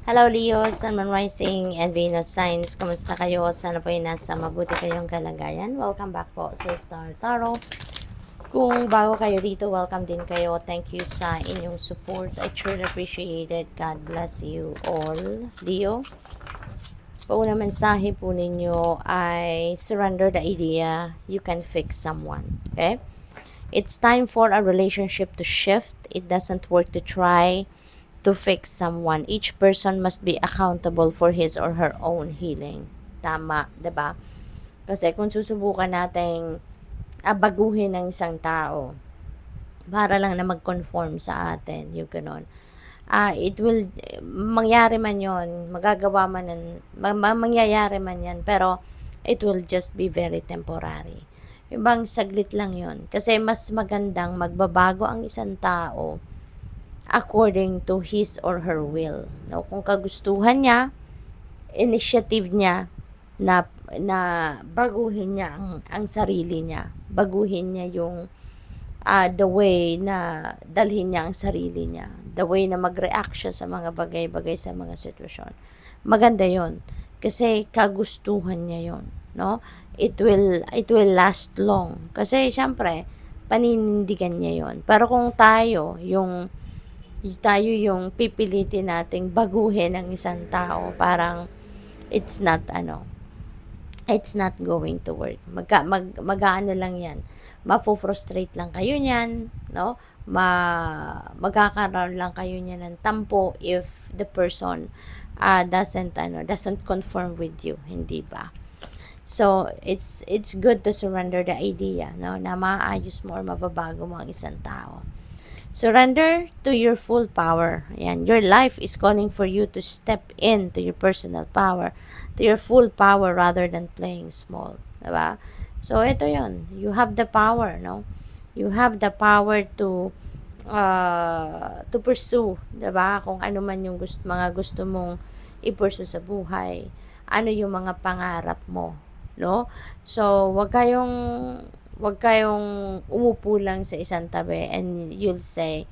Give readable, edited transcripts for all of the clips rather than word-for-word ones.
Hello Leo, Sun, Moon Rising, and Venus Signs. Kumusta kayo? Sana po ay nasa mabuti kayong kalagayan. Welcome back po sa Star Tarot. Kung bago kayo dito, welcome din kayo. Thank you sa inyong support. I truly appreciate it. God bless you all. Leo, pauna mensahe po ninyo ay surrender the idea you can fix someone. Okay? It's time for a relationship to shift. It doesn't work to try to fix someone. Each person must be accountable for his or her own healing. Tama, 'di ba? Kasi kung susubukan nating baguhin ng isang tao para lang na mag-conform sa atin, yung gano'n. It will mangyari man 'yon, magagawa man mangyayari man 'yan, pero it will just be very temporary. Yung bang saglit lang 'yon. Kasi mas magandang magbabago ang isang tao according to his or her will. No, kung kagustuhan niya, initiative niya na baguhin niya ang sarili niya. Baguhin niya yung the way na dalhin niya ang sarili niya. The way na mag-react siya sa mga bagay-bagay sa mga sitwasyon. Maganda 'yon kasi kagustuhan niya 'yon, no? It will last long kasi syempre paninindigan niya 'yon. Pero kung tayo yung pipilitin nating baguhin ang isang tao, parang it's not going to work. Mag-aano lang 'yan. Mafo-frustrate lang kayo niyan, no? Magkakaroon lang kayo niyan ng tampo if the person doesn't conform with you, hindi ba? So, it's good to surrender the idea, no, na maayos mo or mababago mo ang isang tao. Surrender to your full power. Ayan, your life is calling for you to step into your personal power, to your full power rather than playing small. Diba? So, ito yon. You have the power, no? You have the power to pursue, diba? Kung ano man yung mga gusto mong i-pursue sa buhay. Ano yung mga pangarap mo, no? So, wag kayong umupo lang sa isang tabi and you'll say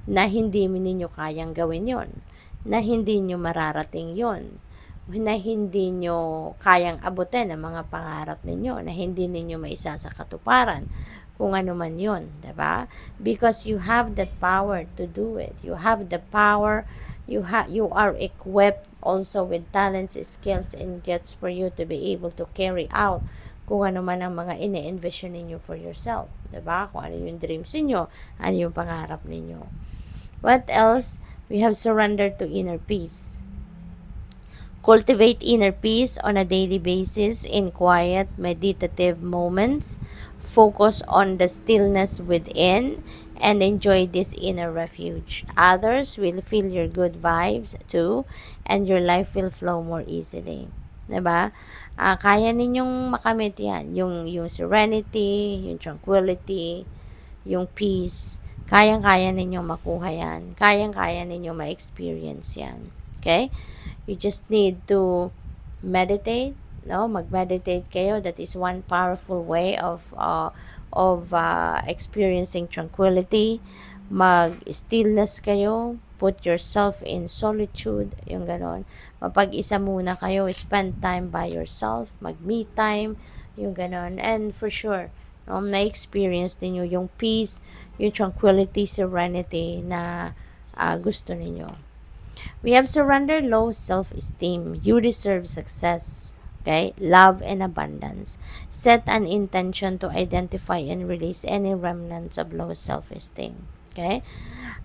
na hindi ninyo kayang gawin yon, na hindi nyo mararating yon, na hindi nyo kayang abutin ang mga pangarap ninyo, na hindi ninyo maisa sa katuparan, kung ano man yon, diba? Because you have that power to do it. You have the power, you are equipped also with talents, skills, and gifts for you to be able to carry out kung ano man ang mga ine-envision ninyo for yourself. Diba? Kung ano yung dreams ninyo, ano yung pangarap ninyo. What else? We have surrendered to inner peace. Cultivate inner peace on a daily basis in quiet, meditative moments. Focus on the stillness within and enjoy this inner refuge. Others will feel your good vibes too, and your life will flow more easily. Diba? Kaya ninyong makamit yan. Yung serenity, yung tranquility, yung peace. Kayang-kaya ninyong makuha yan. Kayang-kaya ninyong ma-experience yan. Okay? You just need to meditate. No? Mag-meditate kayo. That is one powerful way of experiencing tranquility. Mag-stillness kayo. Put yourself in solitude, yung ganon. Mapag-isa muna kayo, spend time by yourself, mag-me time, yung ganon. And for sure, no, na-experience ninyo yung peace, yung tranquility, serenity na gusto ninyo. We have surrendered low self-esteem. You deserve success. Okay? Love and abundance. Set an intention to identify and release any remnants of low self-esteem. Okay?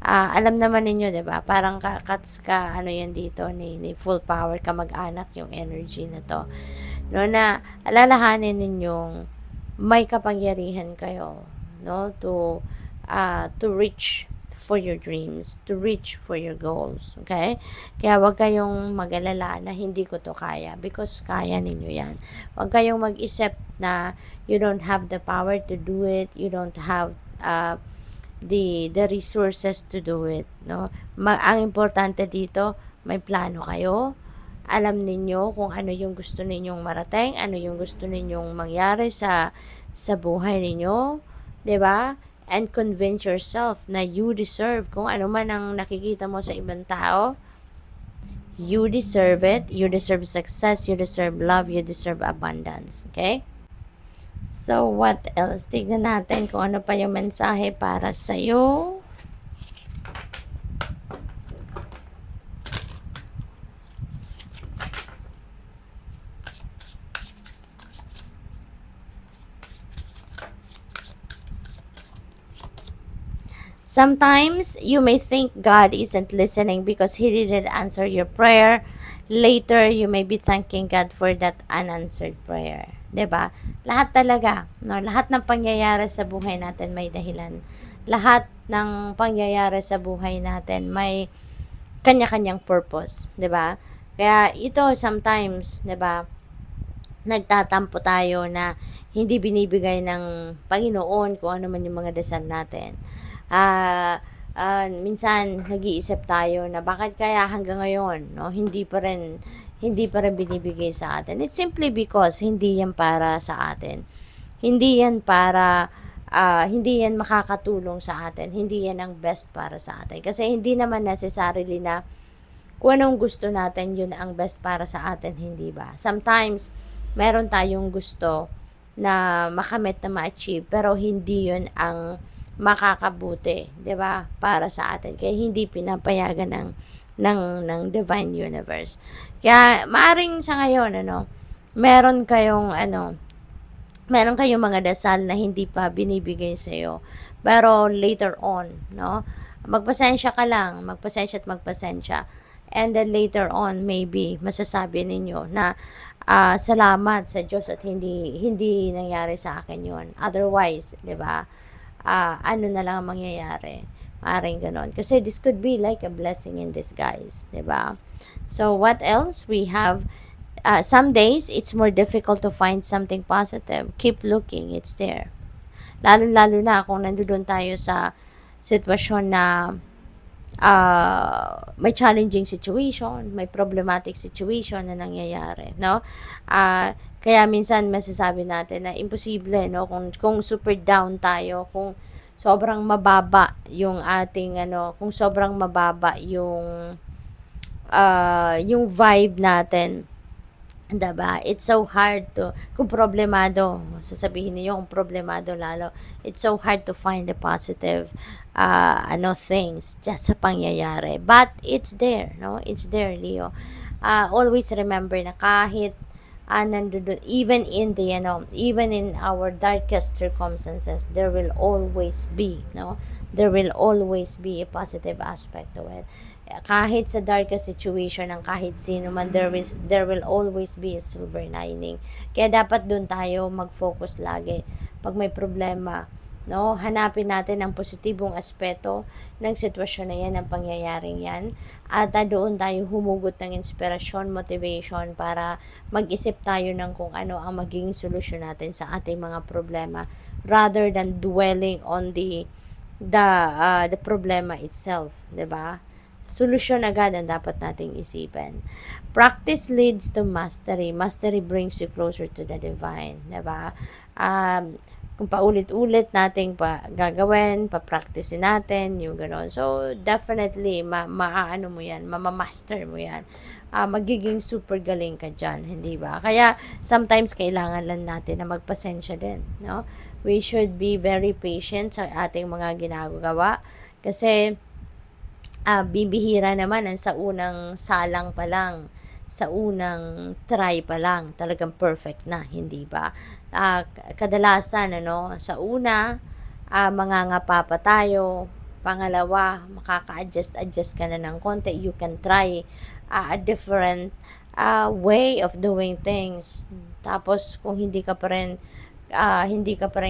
Alam naman ninyo, 'di ba? Parang ano yan dito ni full power ka mag-anak yung energy na to. No, na alalahanin ninyong may kapangyarihan kayo, no, to reach for your dreams, to reach for your goals, okay? Kaya wag kayong mag-alala na hindi ko to kaya, because kaya ninyo yan. Wag kayong mag-isip na you don't have the power to do it, you don't have the resources to do it, no? Ang importante dito, may plano kayo. Alam ninyo kung ano yung gusto ninyong marating, ano yung gusto ninyong mangyari sa buhay ninyo, 'di ba? And convince yourself na you deserve kung ano man ang nakikita mo sa ibang tao. You deserve it. You deserve success. You deserve love. You deserve abundance. Okay? So, what else? Tignan natin kung ano pa yung mensahe para sa'yo. Sometimes you may think God isn't listening because He didn't answer your prayer. Later, you may be thanking God for that unanswered prayer. 'Di ba? Lahat talaga, no? Lahat ng pangyayari sa buhay natin may dahilan. Lahat ng pangyayari sa buhay natin may kanya-kanyang purpose, 'di ba? Kaya ito sometimes, 'di ba? Nagtatampo tayo na hindi binibigay ng Panginoon kung ano man yung mga dasal natin. Minsan nag-iisip tayo na bakit kaya hanggang ngayon, no, hindi pa rin binibigay sa atin. It's simply because hindi yan para sa atin. Hindi yan makakatulong sa atin. Hindi yan ang best para sa atin. Kasi hindi naman necessarily na kung anong gusto natin, yun ang best para sa atin, hindi ba? Sometimes, meron tayong gusto na makamit na ma-achieve, pero hindi yun ang makakabuti, 'di ba? Para sa atin. Kaya hindi pinapayagan ng divine universe. Kaya maaring sa ngayon meron kayong mga dasal na hindi pa binibigay sa iyo. Pero later on, no? Magpasensya ka lang, magpasensya. And then later on, maybe masasabi ninyo na salamat sa Diyos at hindi nangyari sa akin 'yon. Otherwise, 'di ba? Ano na lang ang mangyayari. Maaaring ganon. Kasi this could be like a blessing in disguise. Diba? So, what else? We have, some days, it's more difficult to find something positive. Keep looking. It's there. Lalo-lalo na kung nandoon tayo sa sitwasyon na may challenging situation, may problematic situation na nangyayari, no? Kaya minsan masasabi natin na imposible, no, kung super down tayo, kung sobrang mababa yung ating kung sobrang mababa yung vibe natin. Diba? It's so hard kung problemado, sasabihin niyo kung problemado lalo, it's so hard to find the positive things just sa pangyayari. But it's there, no? It's there, Leo. Always remember na kahit nandun, even in our darkest circumstances, there will always be, no? There will always be a positive aspect to it. Kahit sa darkest situation ng kahit sino man, there will always be a silver lining. Kaya dapat doon tayo mag-focus lagi. Pag may problema, no, hanapin natin ang positibong aspeto ng sitwasyon na yan, ng pangyayaring yan, at doon tayo humugot ng inspirasyon, motivation para mag-isip tayo ng kung ano ang magiging solusyon natin sa ating mga problema, rather than dwelling on the problema itself, 'di ba? Solusyon agad ang dapat nating isipin. Practice leads to mastery. Mastery brings you closer to the divine, 'di ba? Kung paulit-ulit nating gagawin, pa-practice natin, yung gano'n. So, definitely, maaano mo yan, mamamaster mo yan. Magiging super galing ka dyan, hindi ba? Kaya, sometimes, kailangan lang natin na magpasensya din, no? We should be very patient sa ating mga ginagawa. Kasi, bibihira naman ang sa unang salang pa lang, sa unang try pa lang, talagang perfect na, hindi ba? Kadalasan, sa una, mangangapa pa tayo. Pangalawa, makaka-adjust ka na ng konti. You can try a different way of doing things. Tapos, kung hindi ka pa rin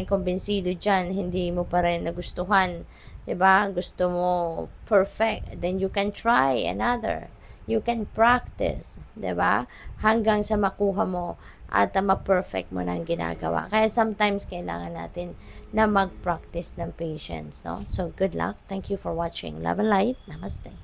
kumbinsido dyan, hindi mo pa rin nagustuhan, 'di ba? Gusto mo perfect, then you can try another. You can practice, 'di ba? Hanggang sa makuha mo at ma-perfect mo ng ginagawa. Kaya sometimes kailangan natin na mag-practice ng patience, no? So good luck. Thank you for watching. Love and light. Namaste.